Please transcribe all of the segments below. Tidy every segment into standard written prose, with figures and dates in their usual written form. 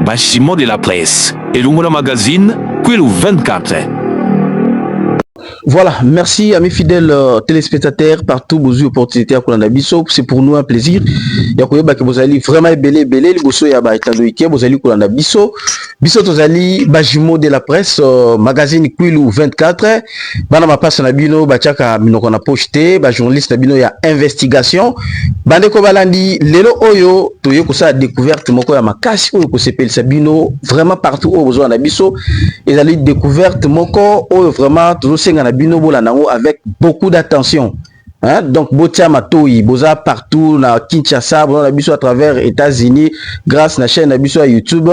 Bashimo de la presse. Et le magazine, Kwilu 24. Voilà, merci à mes fidèles téléspectateurs partout vos opportunités à Kolanda Bisso. C'est pour nous un plaisir. Yakoyeba que vous allez vraiment belé les bosso ya ba etandoike vous allez Kolanda Bisso. Bisso tozali Bajimo de la presse magazine Kwilu 24. Bana ma passe na bino bachaka minoko na pocheté ba journaliste na bino ya investigation. Bande ko balandi lelo oyo toye ko sa découverte moko ya makasi oyo ko sepel sabino vraiment partout au besoin na Bisso. Et allez découverte moko oyo vraiment toujours senga na bino bolanango avec beaucoup d'attention. Hein? Donc Botia Matoi, Boza partout na Kinshasa, na biso à travers États-Unis grâce à la chaîne na biso à YouTube.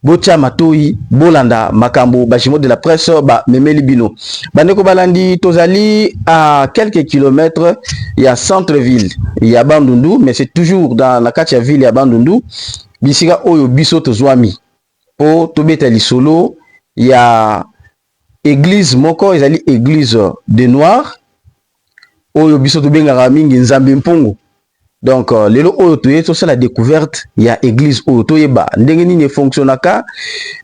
Botia Matoi, Bolanda, Makambo, Bajimo de la presse, Memeli Bino. Bandeko Balandi, Tozali, à quelques kilomètres, il y a centre-ville, il y a Bandundu, mais c'est toujours dans la quartier ville, il y a Bandundu. Bisika Oyo Biso Tozwami. Po Tobetali Solo, il y a église moko ezali église des noirs oyo biso to benga mingi nzambe mpungu. Donc lelo oyo to yeto c'est la découverte ya église oyo to yeba ndenge nini fonctionnaka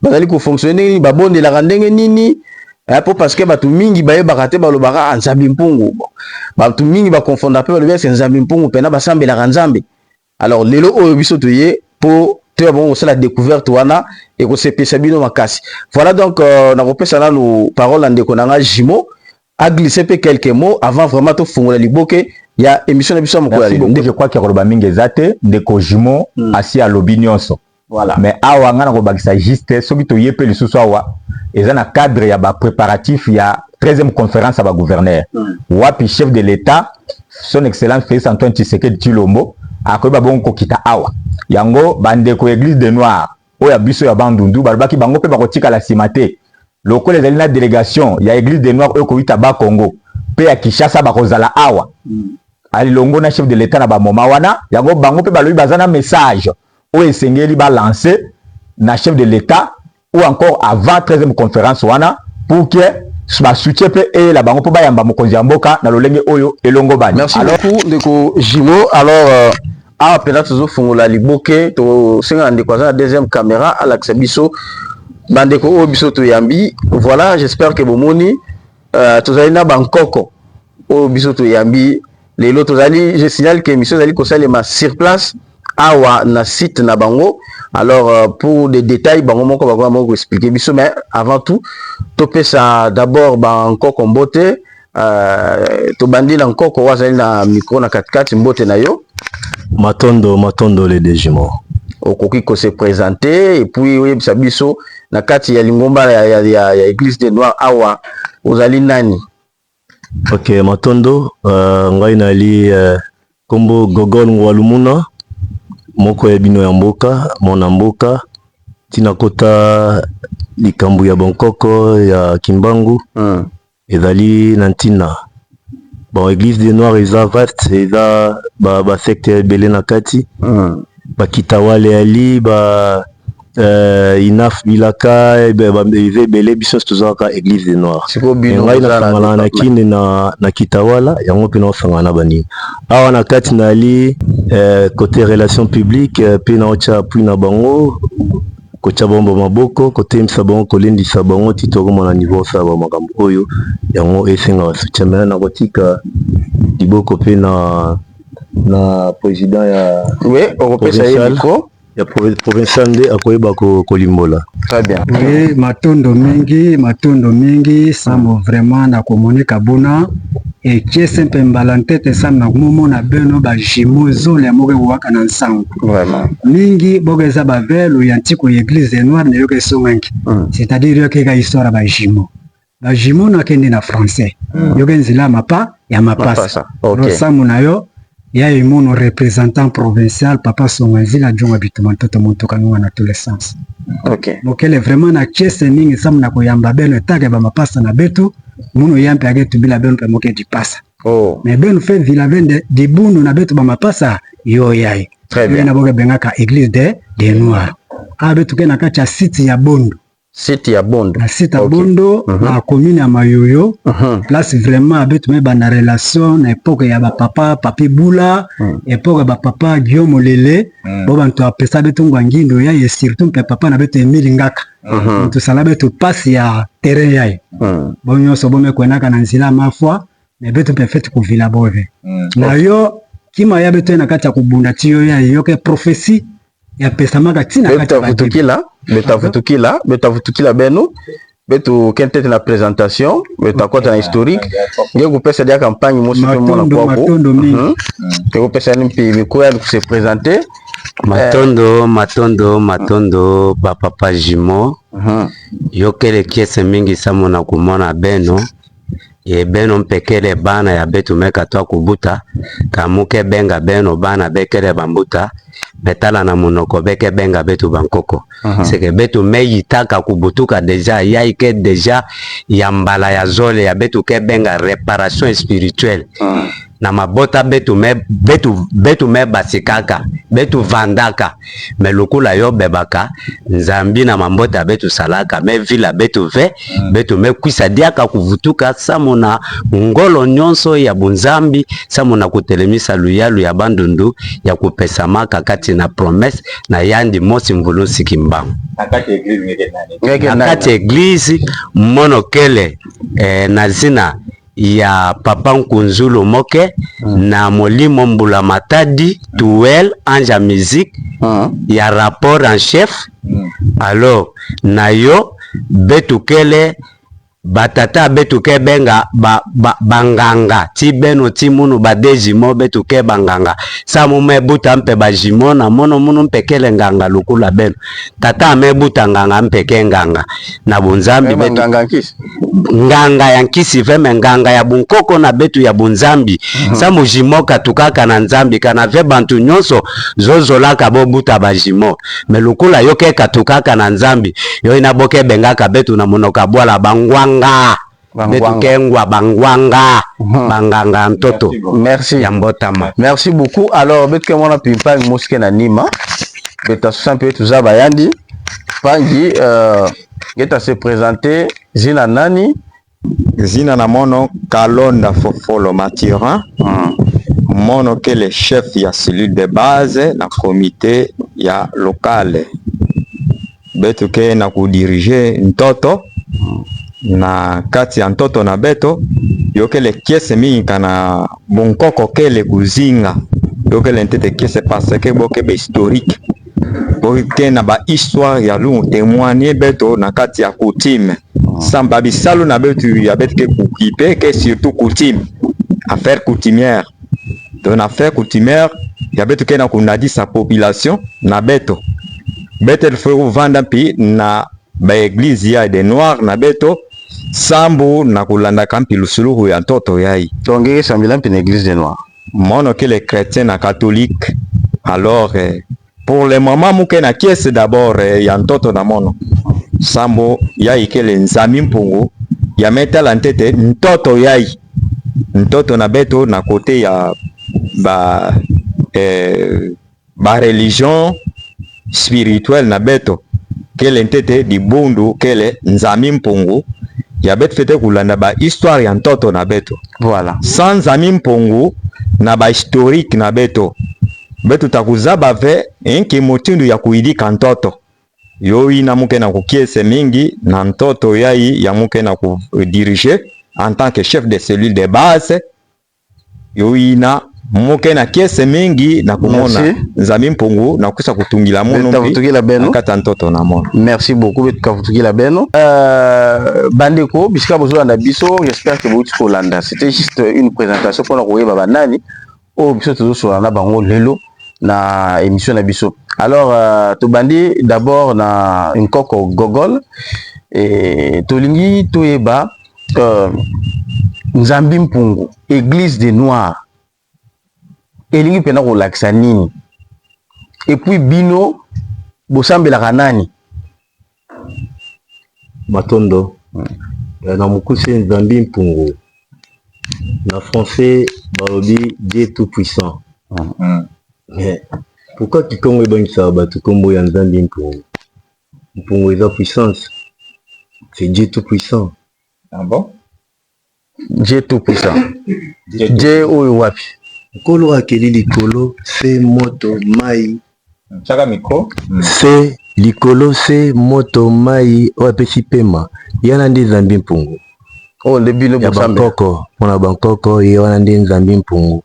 bazali ko fonctionner ba bonde la ndenge nini po parce que batu mingi ba yeba kate balobaka nzambe mpungu batu mingi ba confondre pe balobaka nzambe mpungu pena basambe la nzambe. Alors lelo oyo biso to ye po bon, c'est la découverte wana et que c'est pesabino makasi. Voilà donc na repesa na nos paroles en dekonanga Jimo a glissé quelques mots avant vraiment to fungola liboke il y a émission na biso moko ya je crois que roba mingi ezate ndeko Jimo asi à l'obinionso. Voilà. Mais awa nga na ko bakisa juste soki to yepe lisusu awa eza na cadre ya ba préparatif ya 13e conférence à ba gouverneur. Wapi chef de l'état son excellence Félix Antoine Tshisekedi Tshilombo akoyeba bongo kita awa. Yango bandeko église des noirs oya biso ya Bandundu balobaki bango pe bakotika la simate loko les alina délégation ya église des noirs oyo koita ba Congo pe ya Kinshasa bakozala awa ali longo na chef de l'état na ba moma wana yango bango pe balobi bazana message oyo esengeli ba lancer na chef de l'état ou encore avant 13e conférence wana pour que ba soutien pe et la bango pe ba yamba mokonzi ya mboka na lolenge oyo elongo bani. Merci beaucoup ndeko Jimo. Alors ah, peut-être toujours fungola liboke to singa ndeko za deuxième caméra à l'axabiso bandeko o biso to yambi. Voilà, j'espère que bomoni tozali na bankoko o biso to yambi lelo tozali. Je signale que émission zali ko salema sur place awa na site na bango. Alors pour des détails bango moko ba ko expliquer biso, mais avant tout topé ça d'abord bankoko mbote to bandi na nkoko wazali na micro na 4x mbote na yo. Matondo les Dejimo. Okoki ko se présenter et puis oui biso na kati ya lingomba ya église des noirs awa ozali nani? OK, Matondo ngai nali kombo Gogol Ngwalumuna moko ya bino ya mboka mona mboka tina kota likambu ya Bangkoko ya Kimbangu ezali nantina. Bon, église des noirs eza vaste eza ba secteur belé na kati ba kitawale ali ba inaf bilaka ba belé biso tozaka église des noirs ngai na fangala na kine na kitawala yango pe na fangala bani awa na kati na ali côté relations publiques pe na ocha puis na bango kocha bombo maboko côté msabongo kolendi sabongo titoko mona niveau sa ba makambo oyo yango esenga wasutema na kotika liboko pe na président ya européen ya micro ya provincial nde akoyeba kolimbola. Très bien. Oui, matondo mingi samo vraiment na komonika bona et qui simple mbalantete sam na momo na beno ba jimozo le moke waka na nsango. Vraiment. Mingi bogeza ba velo ya ntiko église des noirs ne yoke songanki. C'est-à-dire que ga histoire ba jimo. Ba jimo na kende na français. Yoke nzila mapa ya mapasa. OK. Samu na yo ya mon représentant provincial papa Songanzi la jonga bitumana toto montoka nwa na tous les sens. OK. Mokele vraiment na chese ningi samu na koyamba beno tage ba mapasa na betu muno yampe age tubila beno pe moke di pasa. Oh. Mais beno fait vila vende di bunu na betu ba mapasa yo yai. Très bien. Na boke bengaka église des noirs. A betu ke na kacha site ya Bondo. site ya Bondo. Na site ya Bondo, na commune ya Mayoyo. Place vraiment avec mes bana relation na époque ya ba papa Papi Bula, époque ya ba papa Guillaume Lele, bo bantu apesa betu ngwangindo ya et surtout pe papa na betu Emile Ngaka. Tu sala betu passe ya terrain ya. Bo nyonso bo me kwenaka na nzila mafwa, na betu pe fait ku villa bove. Na yo kima ya betu na kati ya kubunda tiyo ya yoke prophétie ya pesa maka tina kati ya betafutukila beno betu kentete na présentation betakota na historique nge kupesa dia campagne mosi pe mona kwapo ke kupesa ni mpi mikoya ku se présenter matondo ba papa Jimo yokele kiese mingi samo na kumona beno ye beno mpekele bana ya betu meka toa kubuta kamuke benga beno bana bekele bambuta betala na monoko beke benga betu bankoko seke betu meyitaka kubutuka deja ya ike deja ya mbala ya zole ya betu ke benga réparation spirituelle na mabota betu me basikaka betu vandaka me lukula yo bebaka nzambi na mambota betu salaka me vila betu betu me kwisa diaka kuvutuka samo na ngolo nyonso ya bunzambi samo na kutelemisa luyalu ya bandundu ya kupesa maka kati na promesse na yandi mosi mvulu sikimbangu nakati eglise monokele na zina ya papa Nkunzulu Moke na Molimo Mbula Matadi Tuel Anja Musique ya rapport en chef alors na yo betukele batata betuke benga banganga ti beno ti munu badeji mo betuke banganga samu mebuta mpe bajimo na mono munu mpekele nganga lukula beno tata mebuta nganga mpeke nganga na bunzambi betu nganga ya nkisi veme nganga ya bunkoko na betu ya bunzambi samu jimoka tukaka na nzambi kana ve bantu nyonso zozolaka bobuta bajimo melukula yoke katukaka na nzambi yo inaboke bengaka betu na monoka bwala bangwanga betu kengwa bangwanga banganga mtoto. Merci Yambotama. Merci beaucoup. Alors betu mwana pimpa moske na nima beta sampe tuza bayandi pangi geta se présenter zina nani zina na mono Kalonda Fofolo Mathurin mono ke le chef ya cellule de base na comité ya locale betu ke na kudirige ntoto na kati ya ntoto na beto yokele kiese mingi kana bunkoko kele kuzinga yokele ntete kiese parce que boke be historique boke na ba histoire ya lungu témoigner beto na kati ya coutume samba bisalu na betu ya betu ke kukipe ke surtout coutume affaire coutumière donc affaire coutumière ya betu ke na kunadi sa population na beto betel feu vanda pi na ba église ya de noir na beto sambu na kulanda kampi lusuluhu ya ntoto yai tongeke sambila mpi na église de noir mono que les chrétiens na catholique alors pour le moment muke na kiese d'abord ya ntoto na mono sambu yai ke le nzami mpungu ya metala ntete ntoto yai ntoto na beto na kote ya ba religion spirituelle na beto kele ntete di bundu kele nzami mpungu ya betu fete kulanda ba histoire ya ntoto na beto voilà sans nzami mpungu na ba historique na beto betu takuzaba ve enki motindu ya kuidika ntoto yoi na muke na kukiese mingi na ntoto yai ya muke na kudirige en tant que chef de cellule de base yoi na muke na kiese mingi na kumona nzami mpungu na kusa kutungila mono kata ntoto na mono. Merci beaucoup betu kafutukila beno bandeko bisika bozo na biso j'espère que vous Kolanda c'était juste une présentation pour koyeba banani o biso tozo sur na bango lelo na émission na biso. Alors to bandi d'abord na nkoko gogol et tolingi toyeba nzambi mpungu église des noirs elingi pena kolakisa nini et puis bino bosambelaka nani matondo na mukuse nzambi mpungu na français balobi Dieu tout puissant mais pourquoi kikongo ebangisa bato kombo ya nzambi mpungu eza puissance C'est Dieu tout-puissant. Ah bon? Dieu tout-puissant. Dieu oyo wapi? Nkolo akeli likolo se moto mai. Chaka micro. Se likolo se moto mai oyo apesi pema. Ye wana nde nzambe mpungu. Oh, le bino Ya bosambe. bankoko, mpona bankoko ye wana nde nzambe mpungu.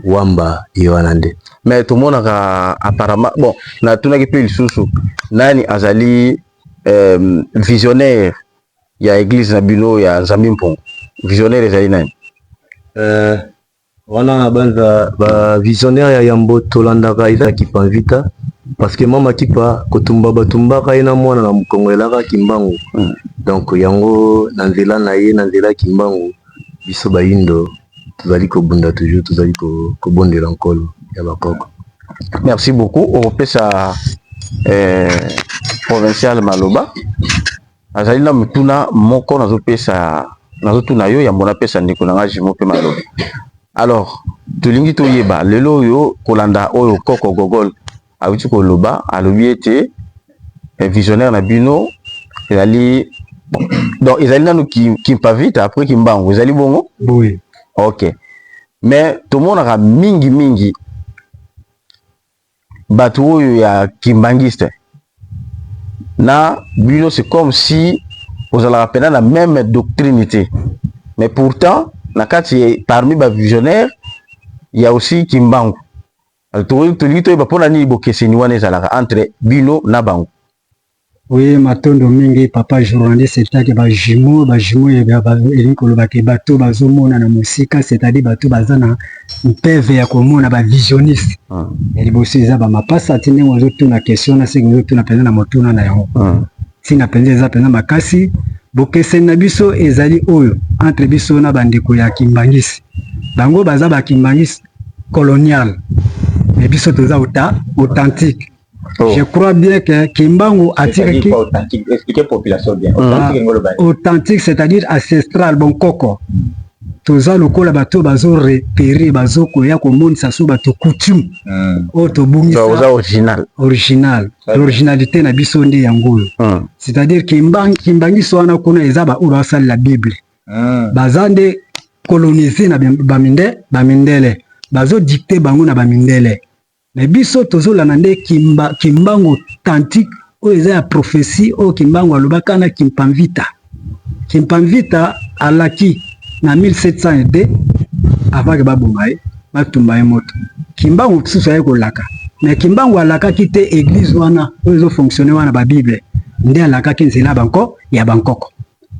Wamba ye wana nde. Mais tout le monde a apparemment bon, na tunaki pe lisusu nani azali visionnaire ya église na bino ya Nzambe Mpungu. Visionnaire ezali nani? Wana na banza ba visionnaire ya Yambo tolandaka eza Kipanvita parce que mama kipa kotumba batumbaka ye na mwana na mukongo elaka kimbangu. Donc yango na nzela na ye na nzela kimbangu biso bayindo tozali kobunda toujours tozali kobondela nkolo ya bakoko. Merci beaucoup. Au pesa provincial Maloba. Azali na mutuna moko nazo pesa nazo tuna yo ya mona pesa ndiko na ngaji mo pe Maloba. Alors, tulingi to yeba lelo yo kolanda oyo koko gogol awuti ko loba alobi ete visionnaire na bino ezali donc ezali nanu qui pas vite après kimbangu ezali bongo? Oui. OK. Mais tout le monde a mingi batu oyo ya kimbangiste na bino c'est comme si vous allez rappeler la même doctrinité, mais pourtant na kati parmi ba visionnaires il y a aussi kimbangu to ba pona ni bokeseni wana ezalaka entre bino na bango. Oui, matondo mingi papa journaliste c'est-à-dire ba jumeaux et koloba ke bato bazomona na musika c'est-à-dire bato bazana mpeve ya komona ba visionniste. Et bosi za ba mapasa tine wazo tuna question na singo tuna pena na motuna na yango. Sina penza za pena makasi bokeseni na biso ezali oyo entre biso na bandeko ya kimbangisi. Bango baza ba kimbangisi colonial. Mais biso toza authentique. Oh. Je crois bien que Kimbangu attire qui authentique. Expliquez population bien. Authentique, c'est-à-dire ancestral, bon coco. Toza lokola bato bazo repérer bazo koya ko monisa so bato coutume. Auto bungisa. Toza original. Original. L'originalité na biso nde yango. C'est-à-dire Kimbangi so wana kuna ezaba ura sala la Bible. Bazande coloniser na bamindele. Bazo dicter bango na bamindele. Mais biso tozolana nde kimbangu authentique oyo eza ya prophétie oyo kimbangu alobaka na Kimpanvita. Kimpanvita alaki na 1702 avant que baboma ye batumba ye moto. Kimbangu susu aye kolaka. Mais kimbangu alakaki te église wana oyo ezofonctionne wana ba Bible. Nde alakaki nzela banko ya bankoko.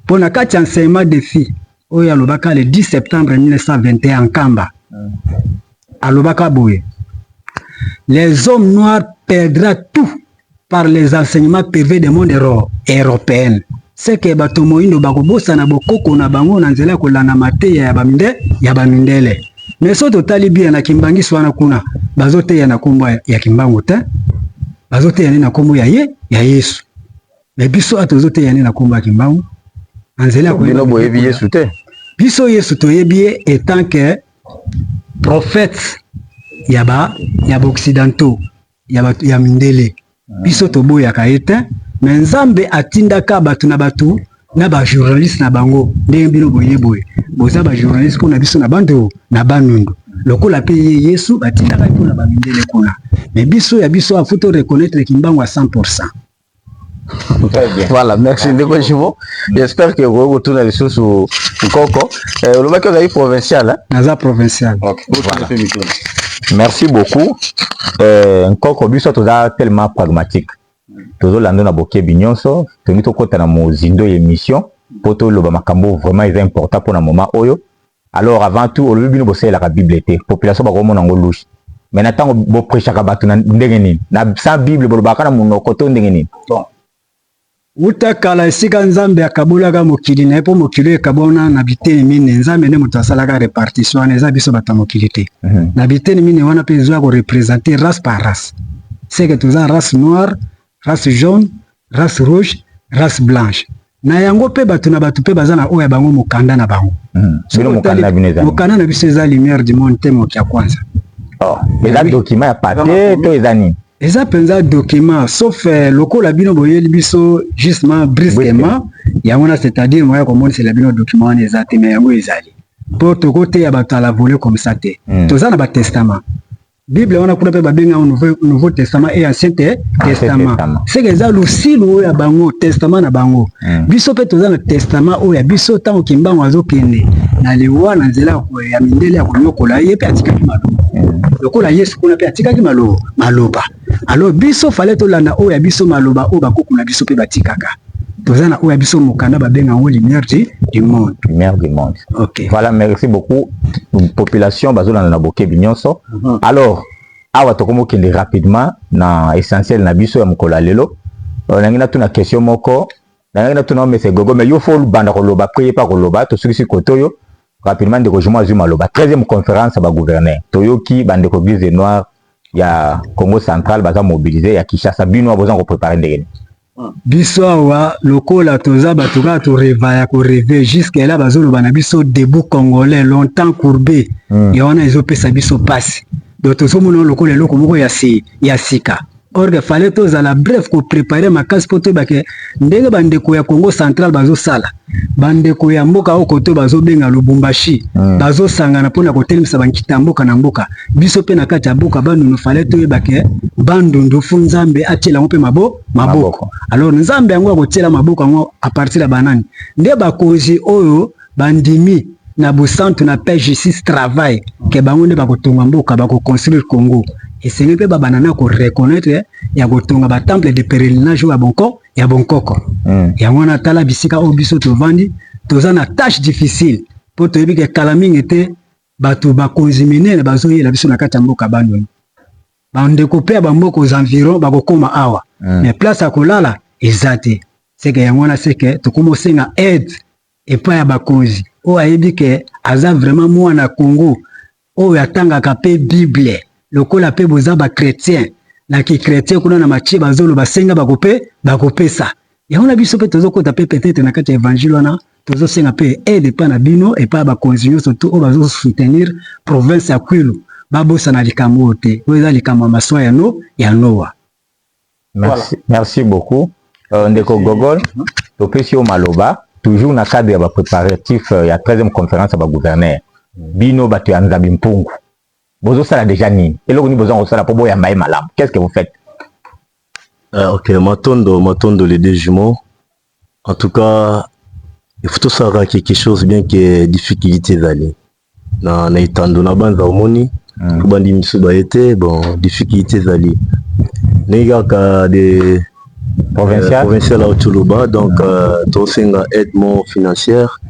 Pona kati enseignement de filles oyo alobaka le 10 septembre 1921 en Kamba. Alobaka boye. Les hommes noirs perdront tout par les enseignements privés du monde européen. C'est que bato moindo bakobosa na bokoko na bango na nzela kolana mateya ya bamindele. Mais so totali bien na kimbangiso wana kuna bazote ya na kombo ya kimbangu te. Bazote ya na kombo ya Yesu. Mais biso atozote ya na kombo ya kimbangu. Nzela ko bino boyebi Yesu te. Biso Yesu toyebi étant que prophète yaba occidentaux ya mindele biso tobo ya kaete mais nzambe atindaka batu na ba journaliste na bango ndenge bino boye boza ba journaliste kuna biso na bando na banundu lokola pe Yesu batindaka kuna ba mindele kuna mais biso a photo reconnaître Kimbangu à 100%. Voilà, merci Ndeko Jimo. J'espère que vous retournez les choses au Koko. Le mec est provincial, hein? Naza provincial. OK. Voilà. Merci beaucoup. Nkoko biso toza tellement pragmatique. Tozo lando na boke binyonso, toni to kota na mozindo émission, poto loba makambo vraiment est important pour na moment oyo. Alors avant tout, olobi bino bosé la Bible té, population ba komona ngolushi. Mais natango bo prêcher ka batu na ndenge nini? Na sa Bible bo bakana monoko to ndenge nini? Bon. Uta kala esika nzambe akabulaka mokili na epo mokili ekabona na biteni mine nzambe ne moto asalaka répartition wana eza biso bata mokili te. Na biteni mine wana pe ezwa ko représenter race par race. C'est que toza race noire, race jaune, race rouge, race blanche. Na yango pe batu na batu pe bazana oya bango mokanda na bango. Bino mokanda bineza. Mokanda na biso eza lumière du monde te mokia kwanza. Oh, eza document ya papier to ezani. Eza penza document sauf lokola bino boyeli biso justement brusquement yango na c'est-à-dire moya komoni c'est la bino document wana eza te mais yango ezali po tokote ya bato ala volé comme ça te toza na ba testament Bible wana kuna pe babenga nouveau testament et ancien testament c'est que eza lusilu ya bango testament na bango biso pe toza na testament oya biso tango kimbango azokende na liwa na nzela ya mindele ya konyokola ye pe atikaki maloba lokola Yesu kuna pe atikaki maloba alors biso fallait tolanda oya biso maloba o bakoko na biso pe batikaka toza na oya biso mokanda babenga ngo lumière du monde. Lumière du monde. Ok. Voilà, merci beaucoup. Population bazolanda na bokebi nyonso. Alors, awa tokomo kende rapidement na essentiel na biso ya mkola lelo. Nangina tuna question moko. Nangina tuna mese gogo mais yo faut banda koloba prier pas koloba to sukisi kotoyo rapidement de rejouement azuma loba 13e conférence ba gouverneur. Toyoki bande ko Église noire ya Congo central baza mobiliser ya Kinshasa bino abozan ko préparer ndenge. Biso awa lokola toza batuka to reva ko rêver jusqu'à là bazoloba na biso debout congolais longtemps courbé ya wana ezopesa biso passe donc tozomona lokola eloko moko ya sika or que fallait tozala bref ko préparer makasi po toyebake ndenge bandeko ya Congo central bazosala bandeko ya mboka o koto bazobenga Lubumbashi bazosangana mpona kotelemisa bankita mboka na mboka biso pe na kati ya mboka bandundu fallait toyebake bandundu fu Nzambe atiela ngo mpe maboko alors Nzambe yango akotiela maboko yango a partir ya banani nde bakozi oyo bandimi na busantu na paix justice travail ke bango nde bakotonga mboka bakoconstruire Congo esengi mpe babanana koreconnaître ya kotonga batemple de pèlerinage ya bonkoko yango na tala bisika oyo biso tovandi toza na tâche difficile mpo toyebi ke kala mingi te bato bakonzi minene bazoyela biso na kati ya mboka bandoni bandeko mpe ya bamboka aux environs bakokoma awa mais place ya kolala eza te seke yango wana seke tokomosenga aide epai ya bakonzi oyo ayebi ke aza vraiment mwana Congo oyo atangaka mpe Bible lokola pe boza ba chrétien na ki chrétien kuna na machi bazolo basenga bakopesa yango na biso pe tozokota pe peut-être na kati ya évangile wana tozosenga pe aide pa na bino et pa ba konzinyo surtout o bazo soutenir province ya Kwilu babosa na likambo te oyo eza likambo maswa ya Noa. Merci beaucoup ndeko Gogol topesi o maloba toujours na cadre ya ba préparatif ya 13e conférence ya ba gouverneur bino bato ya Nzambe mpungu bozo sala déjà nini eloko ni besoin sala pour boya maï malam qu'est-ce que vous faites? Ok, Matondo les deux jumeaux en tout cas il faut tout savoir quelque chose bien que difficulté d'aller na itando na banza omoni bandi misuba été bon difficulté d'aller nega ka de provincial à Tuluba donc tosenga aide financière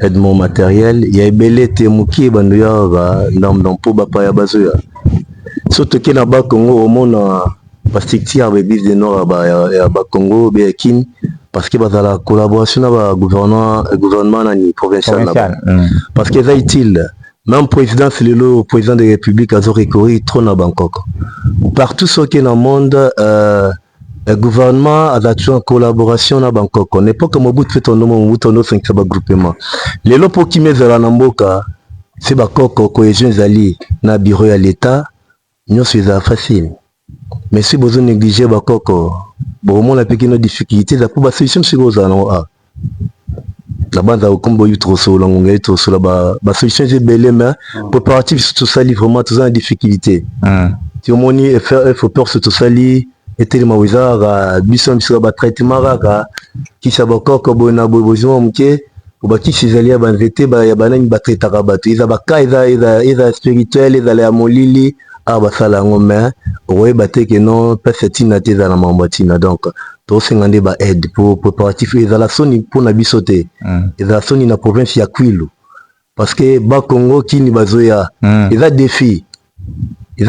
aide matériel ya ebele te muki bando ya ba ndam po bapa ya bazoya surtout ke na ba Congo omona bastictia ba Église du Nord ya ba Congo be kin parce que bazala collaboration na ba gouvernement na ni provincial là parce que ça utile même président le président de la République a recorri trop na Bangkok partout ce qui est dans le monde le gouvernement a toujours en collaboration na Bangkok. On n'est pas comme au bout de fait on a 5 groupement. Les lopes qui mettent la namboka, c'est Bangkok cohésion zali na bureau à l'État, nous c'est facile. Mais si vous négligez Bangkok, bon on a pequeña difficulté, ça peut pas solution sur aux anneaux. La bande a combo eu trop solo, on a eu trop solo ba solution j'ai belé mais préparatif tout ça vraiment tout ça en difficulté. Si on y il faut peur sur tout ça li et ma wizara biso sur ba traitement raka qui sabako ko bona bozo mke ubaki sizalia banvete ba ya banani ba traitaka bato iza baka iza spirituel iza la molili aba sala ngome oye bateke non pesetina teza na mambatina donc to sengande ba aide pour préparatif iza la soni pour na bisote iza la soni na province ya Kwilu parce que ba Congo kini bazoya iza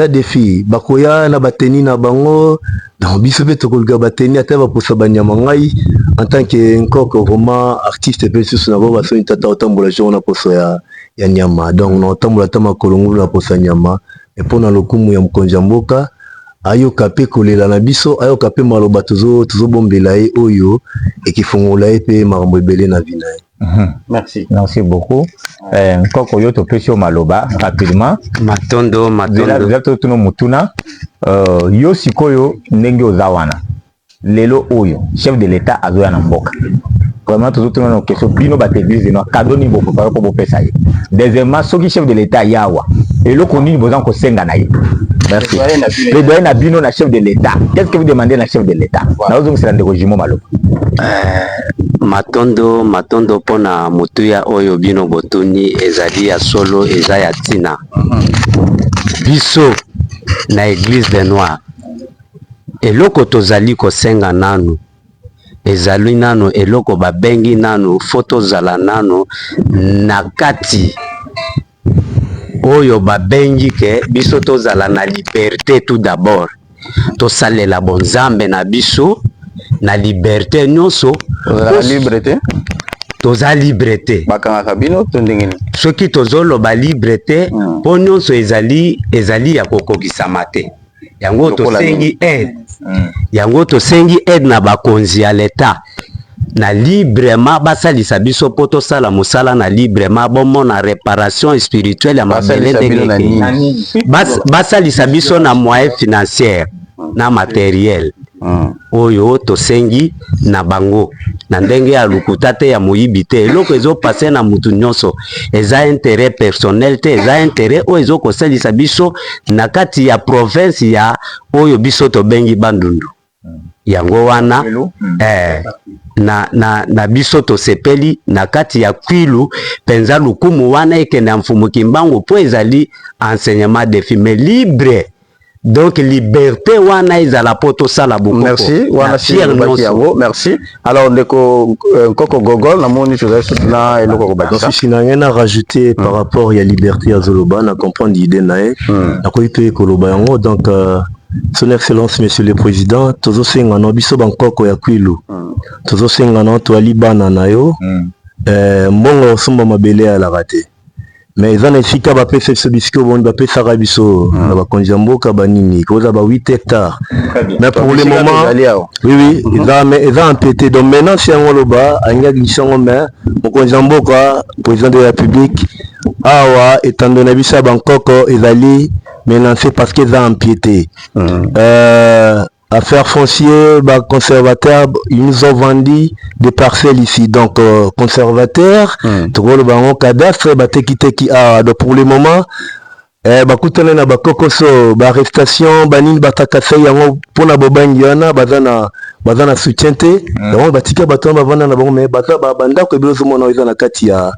défi bakoya na bateni na bango dans biso pe tokolga bateni ata ba posa banyama ngai en tant que encore vraiment artiste pe sur na ba so tata otambola jona poso ya nyama donc no tambola tama kolongo na posa nyama et pona lokumu ya mkonja mboka ayoka pe kolela na biso ayoka pe maloba tozo bombela e oyo et qui fongola e pe marambo ebele na vina. Merci beaucoup. Koko yo to pesio maloba rapidement. Matondo. Zato tuno mutuna. Yo sikoyo ndenge ozawana. Lelo oyo chef de l'État azoya na mboka. vraiment toujours tout nos question bino ba église no cadeau ni beaucoup pour pesa ye. Deuxièmement soki chef de l'état yawa et le koni bozan ko senga na ye. Merci. Plaidoyer na bino na chef de l'état. Qu'est-ce que vous demandez na chef de l'état? Na ozo c'est ndeko jimo malo. Matondo pona mutuya oyo bino botuni ezali ya solo eza ya tina. Biso na église des noirs. Eloko tozali ko senga nanu. Ezali nanu eloko babengi nanu photo zala nanu nakati. Oyo babengi ke biso tozala na liberté tout d'abord. Tosalela bonzambe na biso na liberté nyonso. La liberté. Toza liberté. Bakanga bino tondengeni. Soki tozolo ba liberté po nyonso ezali ya kokokisama te. Yango tosengi aide. Yango tosengi aide na bakonzi ya l'État. Na librement basalisa biso po tosala mosala na librement bomo na réparation spirituelle ya mabele ndenge basalisa biso na moyen financier na matériel oyo tosengi na bango na ndenge ya lukuta te ya moyibi te eloko ezopase na mutu nyonso eza intérêt personnel te eza intérêt oyo ezokosalisa biso na kati ya province ya oyo biso tobengi Bandundu. Yango wana na biso tosepeli na kati ya Kwilu penza lukumu wana ekende mfumu kimbango po ezali enseignement de filme libre. Donc liberté wana ezala poto sala bokoko. Merci wana yango merci. Alors ndeko Koko Gogol na moni chose soutenant eloko ko bakisa. Si na rien à rajouter par rapport à liberté à Zoloba na comprendre idée nae na ko ipe koloba yango donc Son Excellence Monsieur le Président, tozo senga no biso bankoko ya Kwilu. Tozo senga no to alibana na yo. Mbongo somba mabele ya la raté. Mais ils ont efficace ba pesa ce bisco bon ba pesa rabiso na ba konjamboka banini koza ba 8 hectares. Mais pour le moment oui ils ont empêté donc maintenant c'est un loba anga gishango mais mon konjamboka président de la République awa étant donné bisa bankoko ezali maintenant c'est parce qu'ils ont empiété. Affaires foncières, bah, conservateurs, ils nous ont vendu des parcelles ici. Donc, conservateurs, le cadastre, bah, donc pour le moment, bah, koutane na ba kokoso, bah, arrestation, bah, nini batakase yango pona bobangiana, bazana soutien te. Donc, batika bato bavanda na bango mais baza banda ko bilozo mona iza na kati ya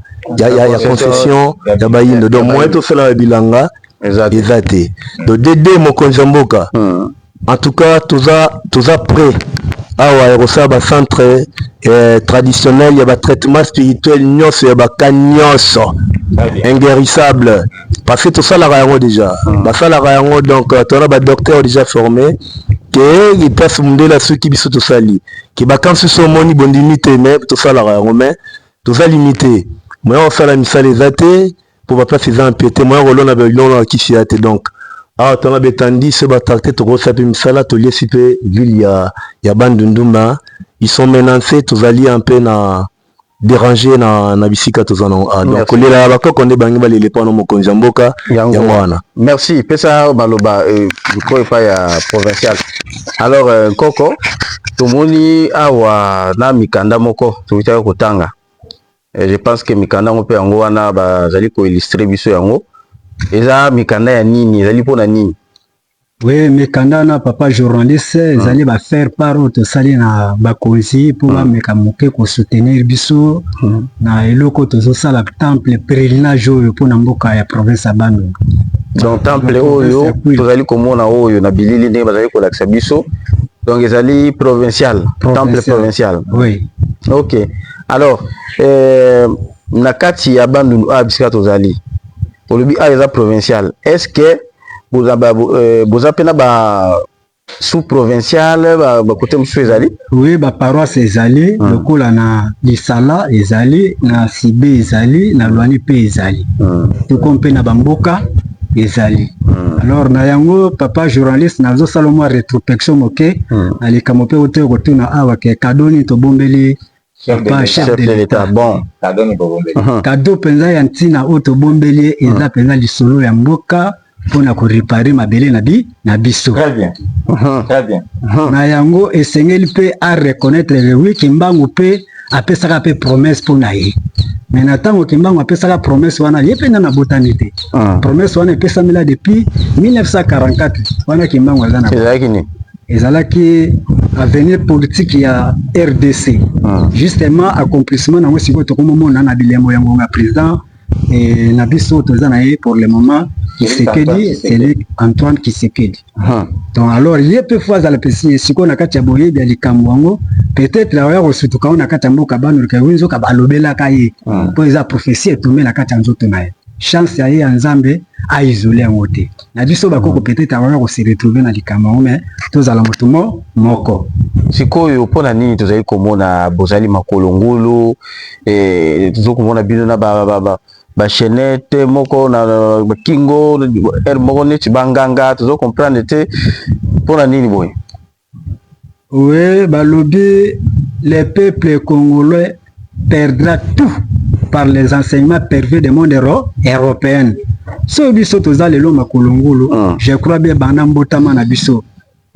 concession ya bayindo. Donc, moi to sala bilanga exacté. Donc, Dédé Mokonjamboka. En tout cas, tous prêts à un centre traditionnel, il y a un traitement spirituel, il y a un inguérissable. Parce que tout ça, la déjà. Donc, tu as un docteur déjà formé, qui passe la ceux qui sont tout sali. Qui va quand ce sont moni bon limité, mais tout ça, la mais tout ça limité. Moi, on fait la mise à les athées pour pas faire un piété. Moi, on a besoin qui s'y athée donc. Ah, tu as betandi ce batarté tu reçois une salade tu lies super ville ya Bandunduma ils sont menacés tous alliés un peu na déranger na bisika tous en donc les la bako konde bangi ba les pas no mokonjamboka yangwana. Merci pesa baloba ko epa ya provincial. Alors Koko tomoni awa na mikanda moko tuita ko tanga. Je pense que mikanda ngope yango wana bazali ko illustrer biso yango. Eza mikanda ya nini ezali pona nini? Oui, mikanda na papa journaliste ezali ba faire part auto sali na bakonzi pour ba mekamoke ko soutenir biso na eloko tozo sala temple pèlerinage oyo pona mboka ya province ya Bandundu. Donc temple oyo tozali komona oyo na bilili ndenge bazali ko lakisa biso. Donc ezali provincial, temple provincial. Oui. OK. Alors na kati ya Bandundu abisika tozali Olobi a provincial. Est-ce que vous avez ba sous-provincial ba côté monsieur ezali? Oui, ba paroisse ezali, lokola na Lisala ezali, na Sibe ezali, na Luani pe ezali. Tout compte na bamboka ezali. Alors na yango papa journaliste nazo salomo rétrospection moke, alika mope ote ko na awa ke kadoni to bombeli chef de l'État. Bon, cadeau penza ya ntina oto bombeli eza penza lisolo ya mboka pona ko réparer mabele na biso. Très bien. Très bien. Na yango esengeli pe a reconnaître le oui kimbangu pe apesaka pe promesse pour na ye mais na ntango Kimbangu apesaka promesse wana ye mpe na botani te promesse wana epesamela depuis 1944 wana Kimbangu aza na ezalaki avenir politique ya RDC justement accomplissement nango sikoyo tokomomona na bilembo ya ngonga président na biso toza na ye pour le moment Kisekedi, c'est lui Antoine Kisekedi. Donc alors il peut fois à la pesi siko na kati ya boye ya likambo wango peut-être la ya surtout quand na kati ya mboka bano ka winzo ka balobela kaye pour eza prophétie etombe na kati ya nzoto na ye chance ya ye nzambe a isolé en côté na biso bakoko peut-être avoir ko se retrouver na likambo mais tozala motumo moko sikoyo pona nini tozali komona bozali makolongolo tozokomona bino na ba chenette moko na kingo moko neti banganga tozo comprendre te pona nini boy. Oui, balobi les peuples congolais perdra tout par les enseignements pervers du monde européen. So biso toza lelo makolongolo je crois bien bana mbotama na biso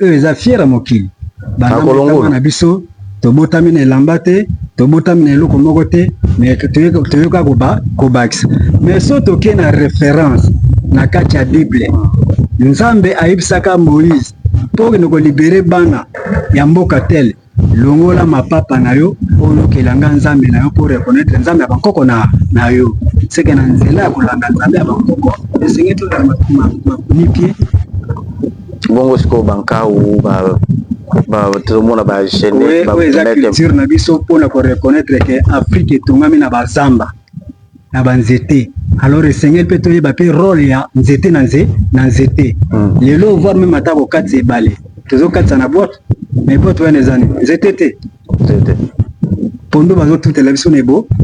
eza fiera mokili bana mbotama na biso tobotami na elamba te tobotami na eloko moko te mais toyoka kobakisa mais so toke na référence na kati ya Bible nzambe ayebisaka Moïse mpo kende kolibere bana ya mboka tele longola mapapa na yo olokelanga nzambe na yo pour reconnaître nzambe ya bankoko na yo seke na nzela ya kolanda nzambe ya bankoko esenge tomakunipied bongo siko bankau tozomona ba gene eza culture na biso mpona koreconnaître ke Afrique etongami na bazamba na banzete alors esengeli mpe toyeba mpe role ya nzete na nzete lelo voir meme ata kokatisa ebale tozokatisa na bote mais bote wana eza nzete te pondo bazotutela biso na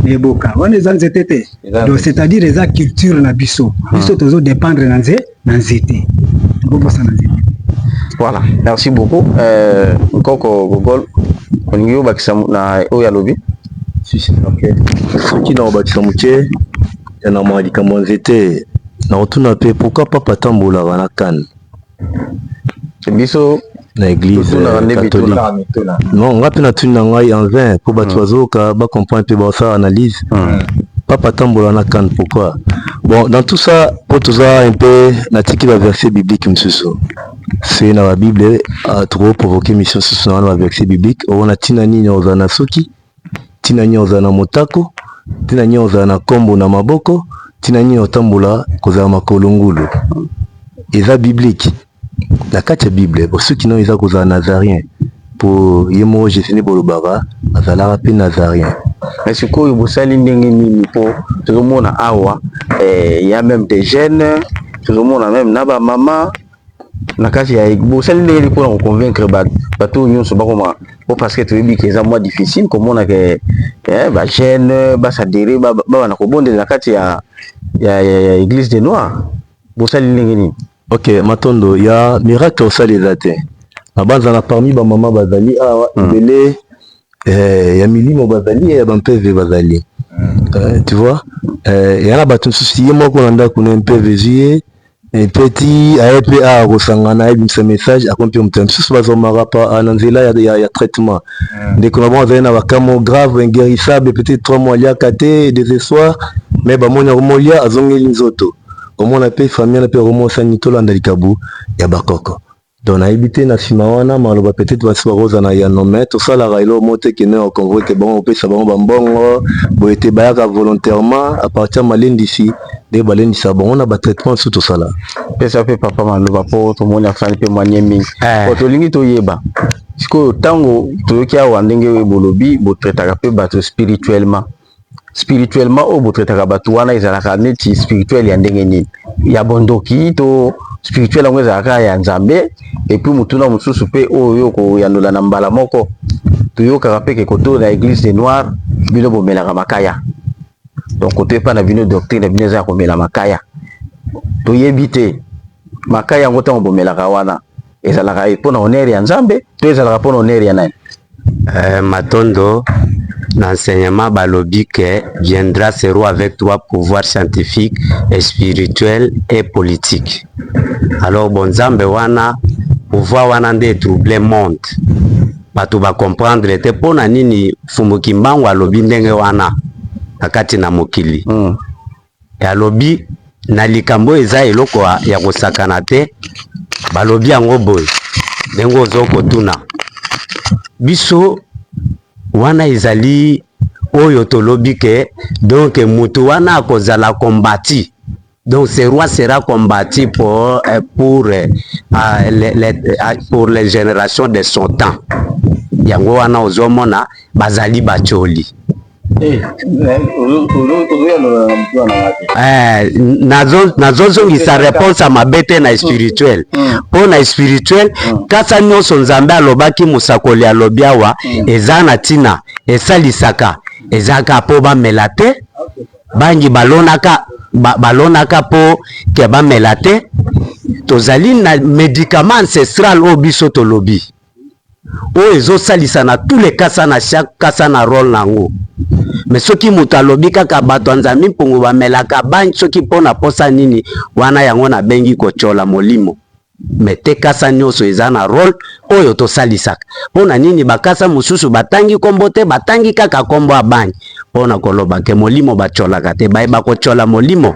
eboka wana eza nzete te donc c'est-à-dire eza culture na biso tozodépendre na nzete tokoposa na nzete. Voilà, merci beaucoup. Nkoko Gogol, on y a na oyalobi. Si, ok. Qui n'a pas de samouché, il y a un médicament zété. Na otuna pe pourquoi pas tambola wana kan. Biso na église catholique. Non, ngapi na tuna ngai en vain pour batwazo ka ba comprendre pe ba ça analyse. Papa tambola na kan pourquoi. Bon, dans tout ça, pour tout ça un peu natiki va verset biblique msusu. C'est dans la Bible trop provoquer mission sur dans la verset biblique. On a tinani nyozana suki, tinani nyozana motako, tinani nyozana kombo na maboko, tinani otambola kozala makolongulu. Eza biblique. La carte Bible, pour ceux qui n'ont pas kozala nazarien, pour yemo jesene bolobara, azala pe nazarien. Mais ce que vous savez ni pour tout le monde awa, il y a même des jeunes, tout le monde a même naba maman. Na kati ya bosali ndenge pour on convaincre bato nyonso bakoma parce que tu dis que c'est moins difficile comme on a que ba jeune ba s'adhérer ba na ko bonde na kati ya église des noirs bosali ndenge ni. OK, matondo ya miracle osali zate abanza na parmi ba mama bazali awa belé ya milimo bazali ya bampeve bazali tu vois yana bato souci moko na ndako na mpeve juillet petit AEPA resangana ebimisa message akompi mtem susu bazomaka pa na nzela ya traitement ndeko na bon na bakamo grave inguérissable peut-être 3 mois lia kate désespoir mais ba monya romolia azongeli nzoto omona pe famille na pe romo sanito landa likabu ya bakoko donc na habité na sima wana maloba peut-être basi baroza na ya nomé to sala railo mote ke ne convoi ke bon pe sa bon bambongo bo été bayaka volontairement à partir malindi ici de balindi sa bon on a ba traitement surtout ça là pesa pe papa maloba po to mona fani pe mwanyemi ko to lingi to yeba siko tango to kia wandenge bolobi bo traitaka pe bato spirituellement o bo traitaka bato wana ezalaka neti spirituel ya ndenge nini ya bondoki to spirituel ngo ezalaka ya nzambe et puis mutuna mususu pe oyo ko yandola na mbala moko toyoka pe ke koto na église des noirs bino bomelaka makaya donc koto pa na bino doctrine bino za ko mela makaya to yebite makaya ngo tango bomelaka wana ezalaka pona honneur ya nzambe to ezalaka pona honneur ya nani. Matondo l'enseignement balobi que viendra ce roi avec trois pouvoirs scientifiques et spirituels et politiques. Alors bon Nzambe wana pouvoir wana nde troubler monde bato ba comprendre te pona nini Fumuki Mbangu alobi ndenge wana na kati na mokili alobi na likambo eza eloko ya kosakana te balobi yango boye ndenge ozokotuna biso wana ezali oyo tolobi ke donc mutu wana akozala kombati. Donc ce roi sera combattu pour les générations de son temps. Yango wana ozomona bazali bacholi. Nazozongisa réponse à ma bête na spirituel. Pour na spirituel, kasa nyonso nzambe alobaki musakoli alobi awa eza na tina esalisaka ezaka po bamela te bangi balonaka po ke bamela te tozali na médicament ancestral oyo biso tolobi oyo ezosalisa na tous les kasa na chaque kasa na rôle nango. Mais soki moto alobi kaka bato nzambe mpungu bamelaka bangi soki mpona posa nini wana yango na bengi kochola molimo. Mais te kasa nyonso eza na rôle oyo tosalisaka mpona nini bakasa mosusu batangi kombo te batangi kaka kombo abangi mpona koloba ke molimo bacholaka te bayeba kochola molimo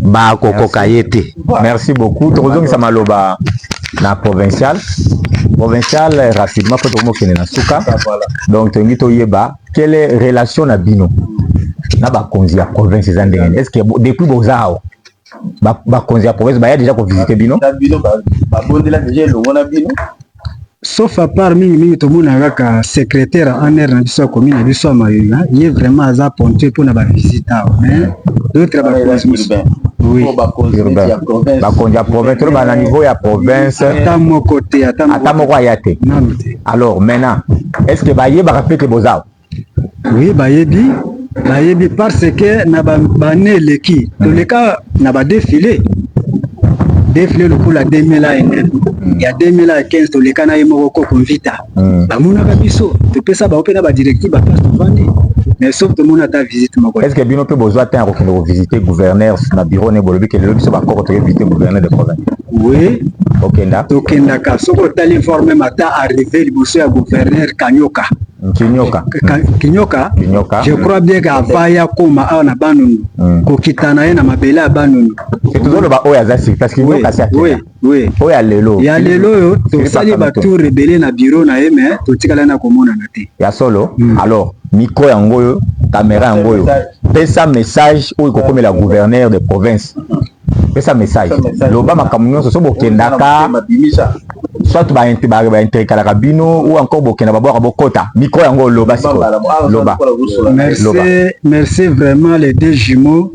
bakokoka ye te. Merci beaucoup. Tozongisa maloba na provincial rapidement po tomokende na suka. Donc tongi toyeba quelle est relation na bino na bakonzi ya province eza ndenge. Est-ce que depuis bozao bakonzi ya province baya déjà ko visiter bino babondela déjà elongo na bino sauf à part mingi tomona kaka secrétaire en air na biso ya commune na biso ya Mayuya ye vraiment aza ponte mpona bavisite awa mais d'autres oui bakonzi ya province tolo bana niveau ya province ata moko te ata moko aya te. Alors maintenant est-ce que bayebaka mpe te bozao? Oui bayebi parce que na bane eleki toleka na badefile lokola 2001 ya 2015 toleka na ye moko koko mvita bamonaka biso topesa bao mpe na badirective baplace tovandi mais sauf tomona ata visite moko. Est-ce que bino mpe bozwa te ya kokende kovisite gouverneur na bureau ne bolobi ke lelo biso bakoko toye visite gouverneur de province? Oui tokendaka soki otali informe ata arrivé liboso ya gouverneur Kinyoka je crois bien que avaya koma awa na banunu kokita na ye na mabele ya banunu tozoloba oyo aza siri parce que Kinyoka si akenda oyo ya lelo oyo tosali batu rebele na bureau na ye mais totikala na komona na te ya solo. Alors micro yango oyo caméra yango oyo pesa message oyo kokomela gouverneur de province pesa message loba makambo nyonso so bokendaka soit bainterekalaka bino ou encore bokenda babwaka bokota micro yango loba loba. Merci vraiment les deux jumeaux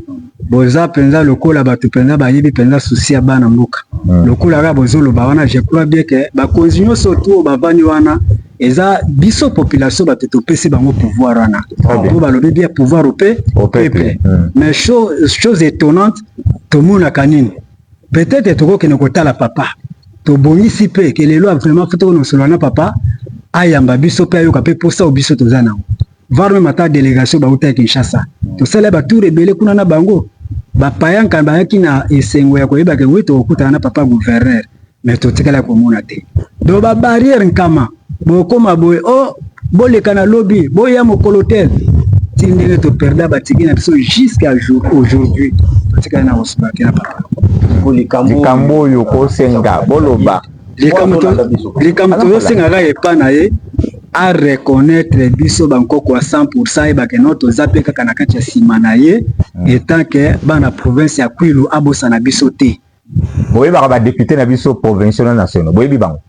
boza penza lokola bato penza bayebi penza souci ya bana mboka lokola ka bozoloba wana je crois bien que bakonzi nyonso tu bavandi wana eza biso population bato topesi bango pouvoir wana po balobi bien pouvoir au peuple. Mais chose étonnante tomonaka nini peut-être tokokende kotala papa tobongisi mpe ke lelo vraiment fo tokonosolola na papa ayamba biso mpe ayoka mpe posa o biso toza nango voir même ata délégation bauta ya Kinshasa tosala batu rebele kuna na bango bapayanka bayaki na esengo ya koyeba ke weto okutana na papa gouverneur mais totikala komona te do ba barrière nkama bokoma boye boleka na lobby boya mokolo tel ti ndenge toperda batiki na biso jusqu'à aujourd'hui totikala na osubaki na papa likambo oyo kosenga boloba likambo tosengaka epa na ye a reconnaître biso bankoko à 100% ebake no toza mpe kaka na kati ya nsima na ye etant ke bana province ya Kwilu abosana biso te. boyebaka badepute na biso provincial na national boyebi bango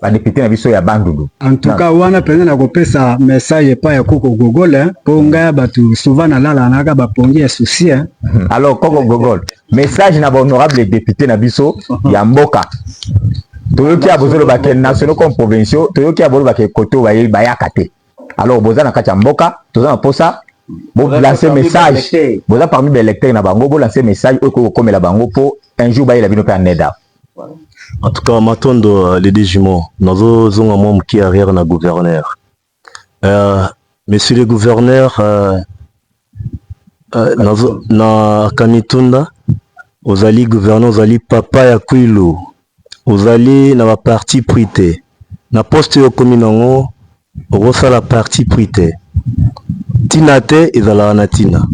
badepute na biso ya Bandundu en tout cas wana mpenza na kopesa message epa ya Koko Gogol mpo ngai bato souvent nalala naka bapongi ya souci. Alors Koko Gogol message na bahonorable député na biso ya mboka toyoki ya bozoloba ke nationaux comme provinciaux toyoki ya boloba ke koto bayaka te. Alors boza na kati ya mboka toza na posa bo lancer message boza parmi les lecteurs na bango bo lancer message oyo kokomela bango po un jour bayela bino pe en neda. En tout cas matondo les deux jumeaux nazo zonga mom qui arrière na gouverneur monsieur le gouverneur nazo na Kamitunda ozali gouverneur ozali papa ya Kwilu ozali na ba parti prité na poste yo komi nango okosala parti pris te ntina te ezalaka na ntina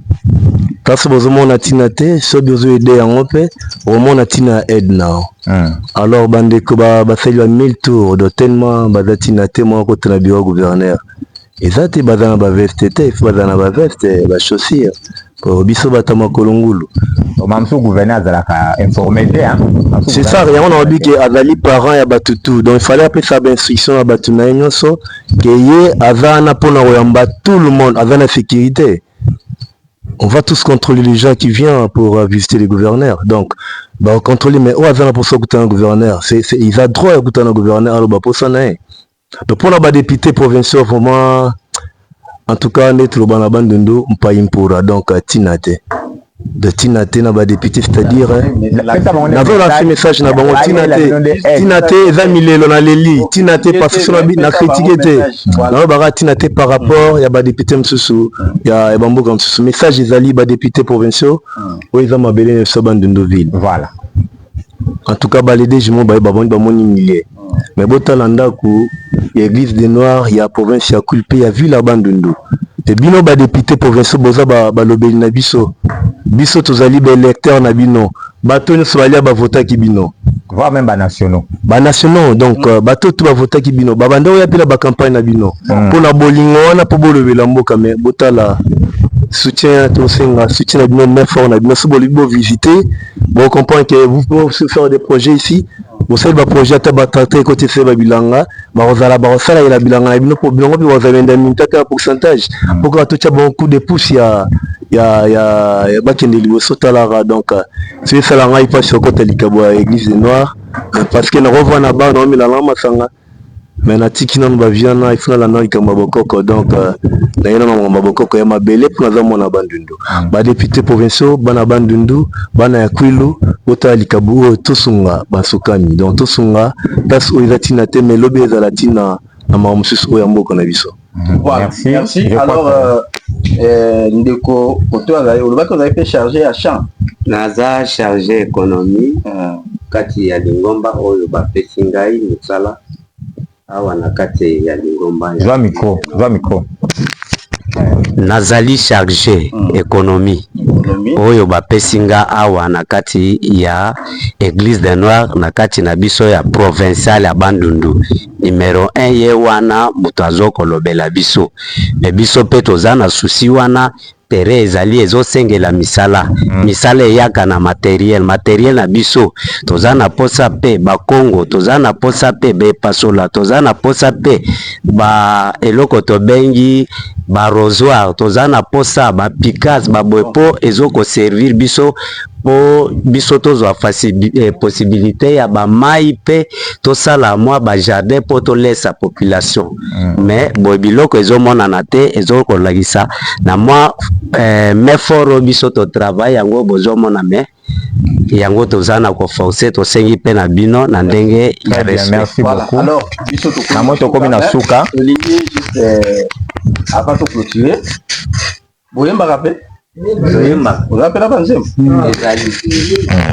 kasi bozomona ntina te soki ozoyede yango mpe okomona ntina ya aide nao alors bandeko basali ba 1000 tour dotenement baza ntina te moko kota na bureau gouverneur eza te baza na baveste te ifo baza na baveste bachaussure po biso bato makolo ngulu mamsu gouverneur azalaka informé te c'est ça yango na lobi ke azali parent ya bato tout donc il fallait apesa bainstruction ya bato na ye nyonso ke ye aza wana mpona koyamba tout le monde aza na sécurité. On va tous contrôler les gens qui viennent pour visiter les gouverneurs. Donc, bah, on contrôle, mais où est-ce pour ça que un gouverneur? Ils ont droit à écouter un gouverneur, alors bah, pour ça, non. Donc, pour les députés provinciaux, vraiment, en tout cas, on est trop dans la bande de nous, on pas impura. Donc, Tinate. De Tinate, na ba député, c'est-à-dire, n'avons lancé message na bango Tinate, eza milelo na leli, Tinate parce que na critiqué te. Na ba Tinate par rapport ya ba député msusu, ya bamboka msusu. Message ezali ba député provinciaux, o eza mabele so bandundo ville. Voilà. En tout cas, ba les déjumons ba moni milliers. Mais botala ndaku, ya église des noirs, ya province ya culpé, ya ville à bandundo. Et bino ba député provinciaux boza ba lobeli na biso. Biso tozali ba électeur na bino. Bato nyonso balia ba vota ki bino. Voire même ba nationaux. Ba nationaux donc bato tout ba vota ki bino. Ba banda oya pela ba campagne na bino. Pona bolingo wana po bolobela mboka mais botala soutien to senga soutien na bino mais fort na bino so bolibo visiter. Bon comprendre que vous pouvez faire des projets ici. Vous savez ba projet ta batata côté se ba bilanga ba ozala ila bilanga na bino po bilanga bi ozala ndamintaka pourcentage. Pourquoi tout ça bon coup de pouce ya bakende liboso talara donc c'est ça la ngai pas sur côté likabo église des noirs parce que na revoit na ba na milala masanga mais na tiki na ba viana ifuna la na ikamba bokoko donc na yena na mabokoko ya mabele pour na mona bandundu ba député provinciaux bana bandundu bana ya kwilu ota likabu tosunga basukami donc tosunga place où izatina te mais lobe za latina na mamusus o ya mboko na biso. Voilà, merci. Alors, Ndeko, vous avez fait charger à champ. Naza chargé économie. Kati ya lingomba oyo bapesi ngai mosala awa na kati ya lingomba. Joa micro. Nazali chargé économie oyo bapesi nga awa na kati ya église des noirs na kati na biso ya provincial ya Bandundu numéro 1 ye wana moto azokolobela biso me biso pe toza na susi wana tere ezali ezosengela misala misala eyaka na materiel na biso toza na posa pe bakongo toza na posa pe bepasola toza na posa pe ba eloko tobengi ba rosoir toza na posa ba picas ba boepo ezoko servir biso po biso tozwa possibilité ya ba mai pe tosala mwa ba jardin po tolesa population mais bo biloko ezomonana te ezokolakisa na mwa meforo biso to travail yango bozomona me yango tozana ko forcer to sengi pe na bino na ndenge ya respect. Merci beaucoup. Alors, biso to na moto komi na suka Olivier juste avant de clôturer boyemba rappel boyemba rappel apa nzembo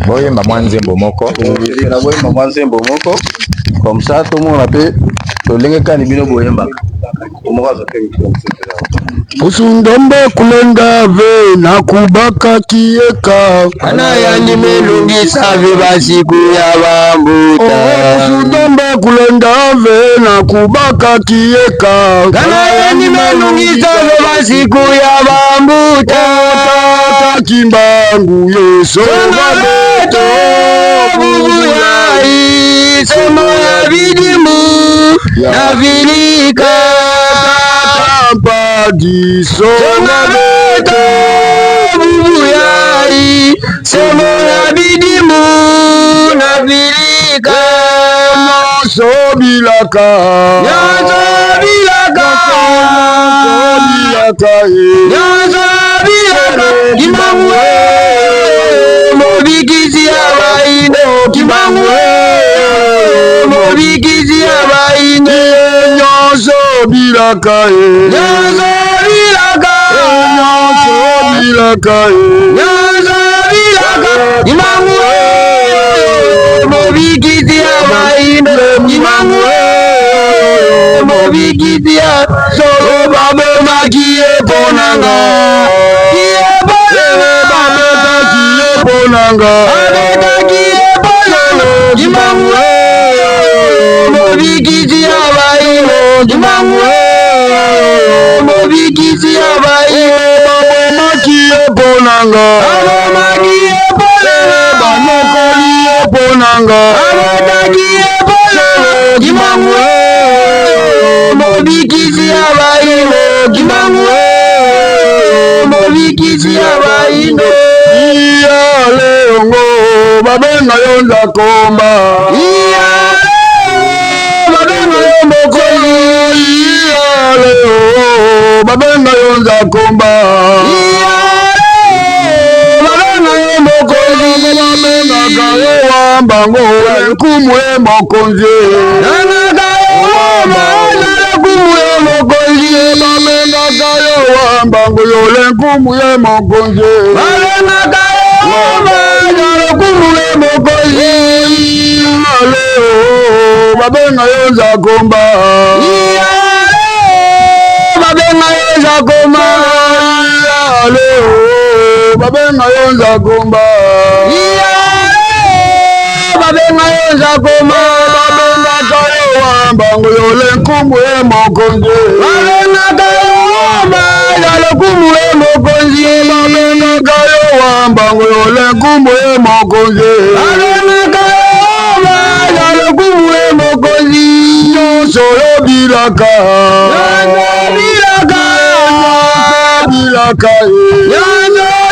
boyemba mwa nzembo moko na boyemba mwa nzembo moko comme ça tout le monde appelle to lenge kani bino boyemba omokazo pe Usundombe kulenda ve na kubaka kieka Anaya nimelungisa viva siku ya bambuta Usundombe kulenda ve na kubaka kieka Anaya nimelungisa viva siku ya bambuta Tata kimbangu yeso Babeto bubu ya isemo ya vidimu ya vilika Padiso Babeto bubu ya isemo ya vidimu na vilika Nyoso bilaka Nyoso bilaka Nyoso bilaka Kimangwe Mobikisi ya baino Kimangwe Mobikisi ya baino Nyoso bilaka Nyoso bilaka Nyoso bilaka Nyoso bilaka Kimangwe Mobikisi ya baino Kimangwe Mobikisi ya ponanga kie ponanga kie ponanga kie ponanga Dimangue mobikisi abaino Dimangue mobikisi abaino mama kie ponanga mama kie ponanga banoko kie ponanga mama kie ponanga Dimangue mobikisi abaino Dimangue mobikisi abaino iya leongo babenga yonda komba iya babenga yonda komba iya leo babenga yonda komba iya babenga yonda komba babenga kayo wambango kumwe mokonje nana kayo wamba kumwe mokonje babenga kayo wambango yole kumwe mokonje babenga kayo wamba kumwe mokonje leo babenga yonza komba iya babenga yonza komba leo babenga yonza komba iya babenga yonza komba babenga kayo wamba ngoyole kumwe mokonje babenga kayo wamba yale kumwe mokonje babenga kayo wamba ngoyole kumwe mokonje babenga kayo wamba yale kumwe mokonje solo bilaka bilaka bilaka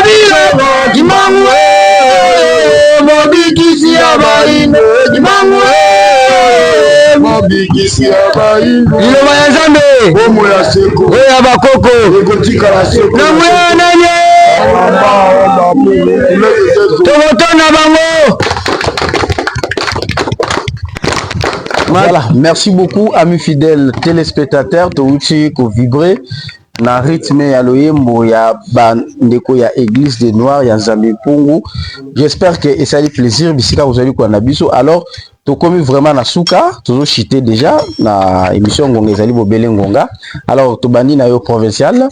bilaka Dimangue mobikisi abaino Dimangue mobikisi abaino iloba ya Nzambe bomo ya seko oya bakoko ekotikala seko namwe nanye tobotona bango. Voilà, merci beaucoup amis fidèles téléspectateurs touti ko vibrer na rythme ya loyembo ya bandeko ya église des noirs ya Nzambe Mpungu. J'espère que esali plaisir bisika vous allez kwa na biso. Alors tokomi vraiment na suka toujours chité déjà na émission ngonga ezali bobele ngonga. Alors tobandi na yo provincial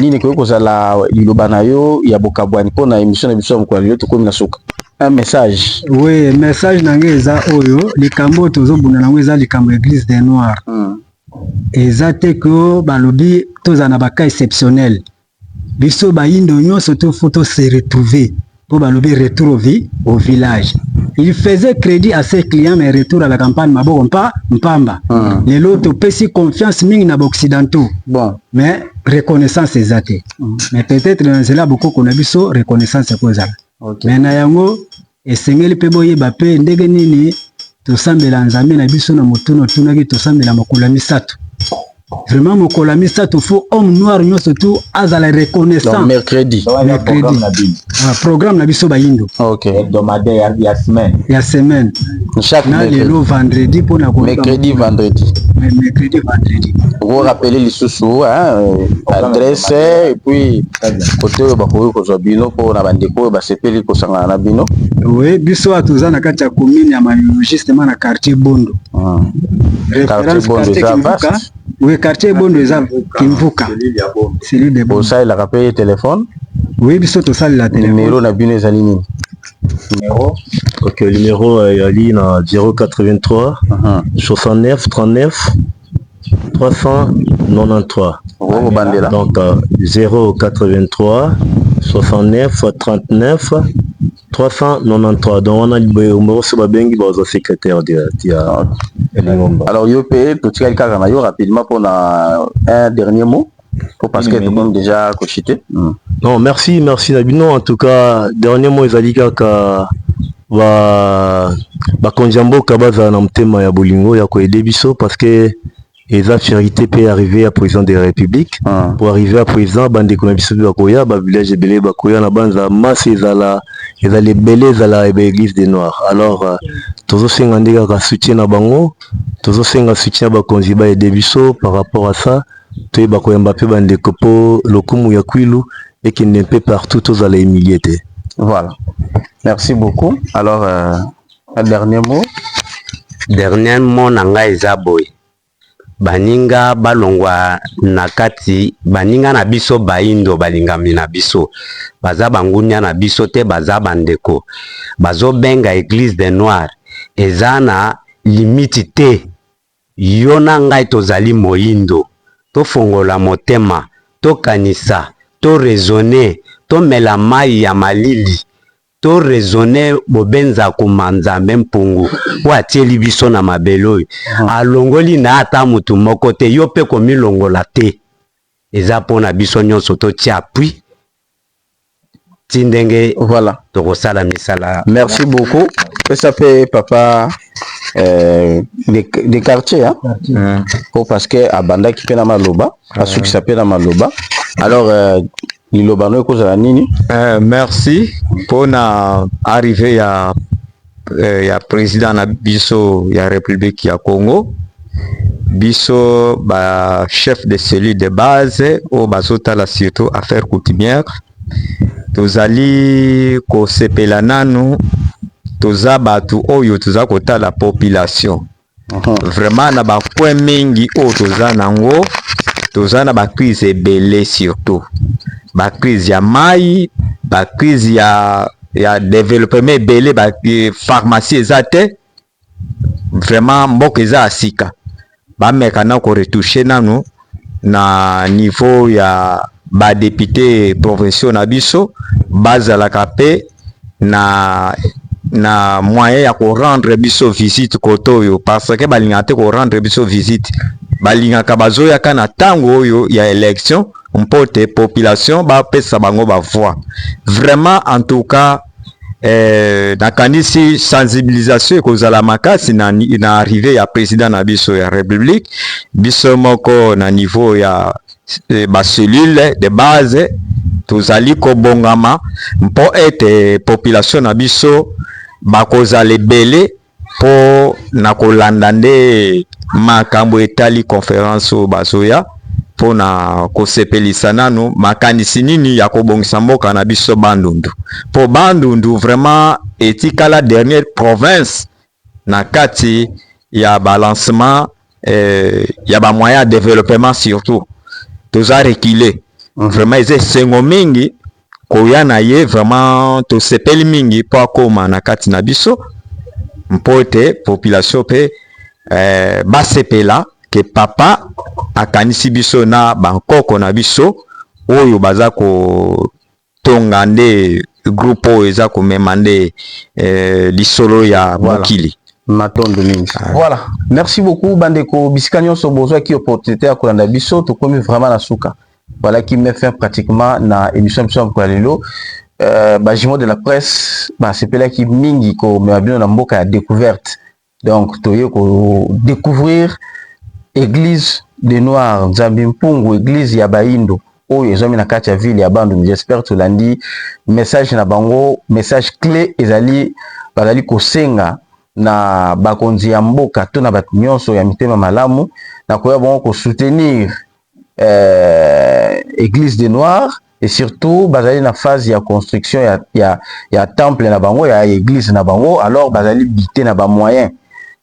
nini ko kozala liloba na yo ya bokabwani po na émission na biso mko yo tokomi na suka. Un message. Oui, message nangeza oyo likambo tozobuna nangeza likambo église des noirs. Eza te ko balobi tozana baka exceptionnel. Biso bayindo nyonso to photo se retrouver pour balobi retour au village. Il faisait crédit à ses clients mais retour à la campagne maboko mpamba. Les loto pesi confiance mingi na occidentaux. Bon, mais reconnaissance ezate. Mais peut-être dans cela beaucoup qu'on a biso reconnaissance kozala. Okay. Mais na yango esengeli pe boyeba pe ndenge nini tosambela Nzambe na biso na motuno tunaki tosambela mokolo misato. Vraiment mokolo misato faut homme noir nyonso tout azala reconnaissant. Donc mercredi. Programme na biso bayindo. OK. Hebdomadaire ya semaine. Ya semaine. Chaque mercredi. Vendredi pour na mercredi vendredi. Mercredi vendredi. Vous rappelez les sous adresse et puis côté bakoyo ko zobino pour na bandeko ba sepeli ko sanga na bino. Oui, biso atuza na kati ya commune ya Mayulu justement na quartier Bondo. Quartier Bondo za vaste. Oui, quartier Bondo za Kimvuka. Celui de Bondo. Ça il a rappelé téléphone. Oui, biso to sali la téléphone. Numéro na bino ezali nini? Numéro. OK, numéro yali na 083 69 39 393. Donc 083 69 39 393. Donc on a numéro sur babengi bazo secrétaire de alors yo payé tout cas quelqu'un na yo rapidement pour un dernier mot pour parce que tout le monde déjà cochité. Non, merci Nabino en tout cas dernier mot ezali kaka ba konjambo kabaza na mtema ya bolingo ya ko aider biso parce que eza fierté peut arriver à président de la République pour arriver à président bande ko na biso bakoya ba village belé bakoya na banza masse ezala les belé ezala église des noirs. Alors tozo senga ndeka ka soutien na bango tozo senga soutien ba konzi ba aider biso par rapport à ça to bakoya Mbappé bande ko po lokumu ya kwilu et qui n'est pas partout aux les humiliés. Voilà. Merci beaucoup. Alors un dernier mot. Dernier mot nanga eza boy. baninga balongwa na kati baninga na biso baindo balingami na biso baza bangunia na biso te baza bandeko bazo benga Église des Noirs eza na limite te yo na ngai tozali moyindo tofongola motema tokanisa to raisonner to mela mai ya malili to raisonner bobenza kumanzambe mpungu watieli biso na mabelo alongoli na ata mutu moko te yo pe komilongola te eza pona biso nyonso to tia appui tindenge voilà tokosala misala. Merci beaucoup. Ça fait papa des quartiers hein parce que abanda qui pena maloba asu qui s'appelle maloba alors liloba no kozala nini. Merci pour na arriver ya président na biso ya République ya Congo biso ba chef de cellule de base au bazotala surtout affaires coutumières tozali kosepela nanu toza batu oyo toza kotala population vraiment na ba point mingi o toza nango toza na ba crise ebele surtout ba crise ya mai ba crise ya développement ebele ba pharmacie eza te vraiment mboka eza asika bameka na ko retoucher nanu na niveau ya ba député provinciaux na biso bazalaka pe na moyen ya ko rendre biso visite kotoyo parce que balinga te ko rendre biso visite balinga ka bazoya kana tango oyo ya élection mpote population ba pesa bango ba voix vraiment en tout cas na kanisi sensibilisation kozala makasi na arrivé ya président na biso ya république biso moko na niveau ya ba cellule de base tozali kobongama mpo ete population na biso bakozala ebele po na kolanda nde makambo etali conférence oyo bazoya po na kosepelisa nanu makanisi nini ya kobongisa mboka na biso Bandundu po Bandundu vraiment etikala dernière province na kati ya balancement ya ba moyen de développement surtout toza reculé vraiment eze sengo mingi koya na ye vraiment tosepeli mingi po akoma na kati na biso mpote population pe basepela ke papa akanisi biso na bankoko na biso oyo baza ko tonga nde groupe oyo eza komema nde lisolo ya mokili matondo mingi. Voilà, merci beaucoup bandeko bisika nyonso bozwa ki opportunité ya kolanda biso tokomi vraiment na suka. Voilà qui met fin pratiquement na émission kwa lelo. Bajimo de la presse sepela ki mingi ko mebino na mboka ya découverte. Donc toye ko découvrir église des Noirs Nzambi Mpungu, église ya Baindo oyo ezomi na kati ya ville ya Bandundu. J'espère to landi message na bango, message clé ezali bazali kosenga na bakonzi ya mboka to na bato nyonso ya mitema malamu na koya bango ko soutenir église des Noirs et surtout bazali na phase ya construction ya temple na bango ya église na bango alors bazali bité na ba moyen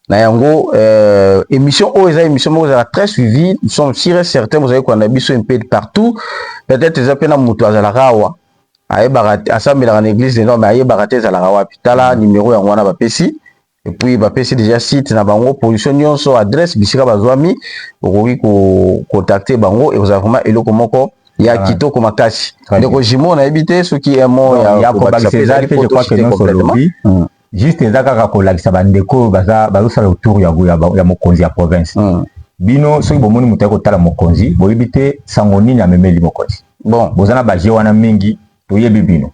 na yango émission eza émission mo za très suivi nous sommes sûrs et certains vous avez qu'on a biso un peu partout peut-être za pena mutu azala rawa aye barate assemblée na église des Noirs mais aye barate za la rawa pitala numéro ya ngwana ba pesi et puis ba pesi déjà site na bango position nyonso adresse bisika bazwami okoki ko contacter bango et vous avez vraiment eloko moko ya kitoko makasi ndeko jimo na ebité ce qui est mot ya ko bakisa je crois que non seulement juste ezaka ka kolakisa bandeko bazosala autour ya mokonzi ya province bino soki bomoni mutu akotala mokonzi boyebi te sango nini amemeli mokonzi bon bozana baje wana mingi toyebi bino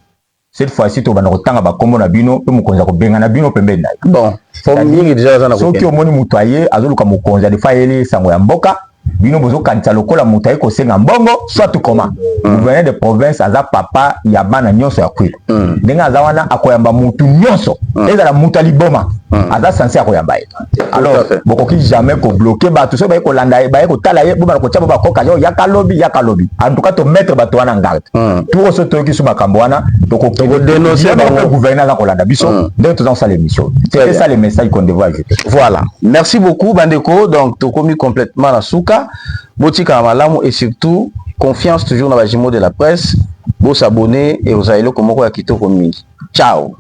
cette fois-ci to bana kotanga bakombo na bino pe mokonzi akobenga na bino pembeni na bon forme mingi déjà zana ko soki omoni mutu aye azoluka mokonzi alifa yele sango ya mboka bino bozo kanisa lokola mutaye ko senga mbongo soit tout comment gouverneur de province aza papa ya bana nyonso ya kwilu ndenga aza wana akoyamba mutu nyonso ezala mutali boma aza censé akoyamba ye alors bokoki jamais ko bloquer bato so baye ko landa baye ko tala ye boma ko tshaba ba koka yo yakalobi en tout cas to mettre bato wana en garde tout so to ki suma kambwana to ko dénoncer le gouverneur za ko landa biso donc tout ça l'émission c'est ça le message qu'on devait ajouter. Voilà, merci beaucoup Bandeko. Donc to komi complètement la souka botika malamu et surtout confiance toujours dans la Jimo de la presse. Vous s'abonner et vous allez le comment ya kitoko mingi. Ciao.